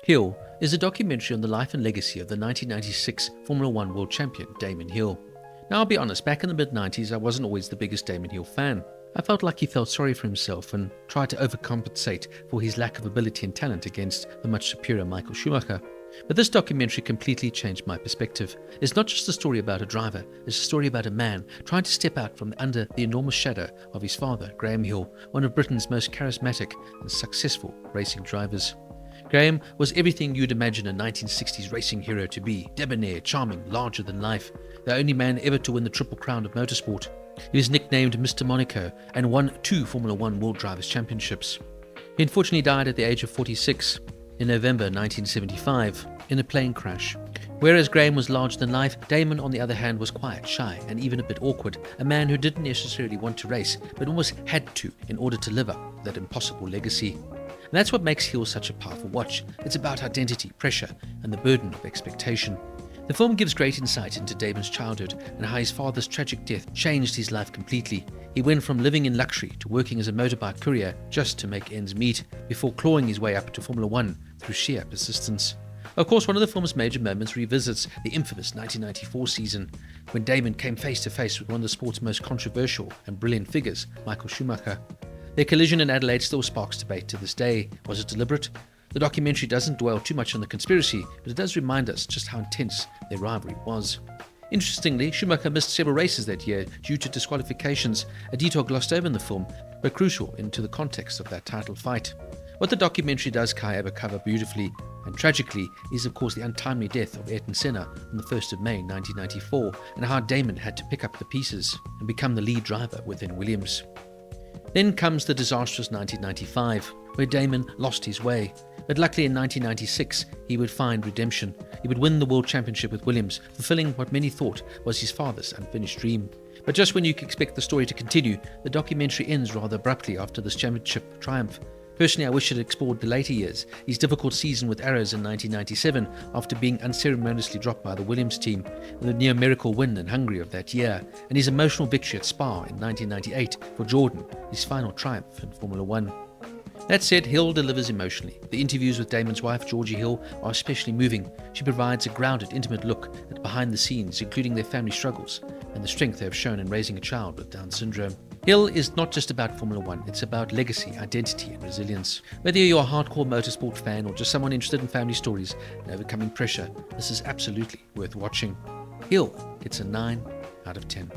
Hill is a documentary on the life and legacy of the 1996 Formula One world champion Damon Hill. Now I'll be honest, back in the mid-90s I wasn't always the biggest Damon Hill fan. I felt like he felt sorry for himself and tried to overcompensate for his lack of ability and talent against the much superior Michael Schumacher. But this documentary completely changed my perspective. It's not just a story about a driver, it's a story about a man trying to step out from under the enormous shadow of his father, Graham Hill, one of Britain's most charismatic and successful racing drivers. Graham was everything you'd imagine a 1960s racing hero to be: debonair, charming, larger than life, the only man ever to win the Triple Crown of motorsport. He was nicknamed Mr. Monaco and won 2 Formula One World Drivers' Championships. He unfortunately died at the age of 46 in November 1975 in a plane crash. Whereas Graham was larger than life, Damon on the other hand was quiet, shy and even a bit awkward, a man who didn't necessarily want to race but almost had to in order to live up that impossible legacy. And that's what makes Hill such a powerful watch. It's about identity, pressure, and the burden of expectation. The film gives great insight into Damon's childhood and how his father's tragic death changed his life completely. He went from living in luxury to working as a motorbike courier just to make ends meet, before clawing his way up to Formula One through sheer persistence. Of course, one of the film's major moments revisits the infamous 1994 season, when Damon came face to face with one of the sport's most controversial and brilliant figures, Michael Schumacher. Their collision in Adelaide still sparks debate to this day. Was it deliberate? The documentary doesn't dwell too much on the conspiracy, but it does remind us just how intense their rivalry was. Interestingly, Schumacher missed several races that year due to disqualifications, a detail glossed over in the film, but crucial into the context of that title fight. What the documentary does, however, cover beautifully and tragically is, of course, the untimely death of Ayrton Senna on the 1st of May 1994, and how Damon had to pick up the pieces and become the lead driver within Williams. Then comes the disastrous 1995, where Damon lost his way. But luckily in 1996, he would find redemption. He would win the World Championship with Williams, fulfilling what many thought was his father's unfinished dream. But just when you expect the story to continue, the documentary ends rather abruptly after this championship triumph. Personally, I wish it had explored the later years, his difficult season with Arrows in 1997 after being unceremoniously dropped by the Williams team, and the near miracle win in Hungary of that year, and his emotional victory at Spa in 1998 for Jordan, his final triumph in Formula One. That said, Hill delivers emotionally. The interviews with Damon's wife, Georgie Hill, are especially moving. She provides a grounded, intimate look at behind the scenes, including their family struggles and the strength they have shown in raising a child with Down syndrome. Hill is not just about Formula One, it's about legacy, identity and resilience. Whether you're a hardcore motorsport fan or just someone interested in family stories and overcoming pressure, this is absolutely worth watching. Hill, it's a 9 out of 10.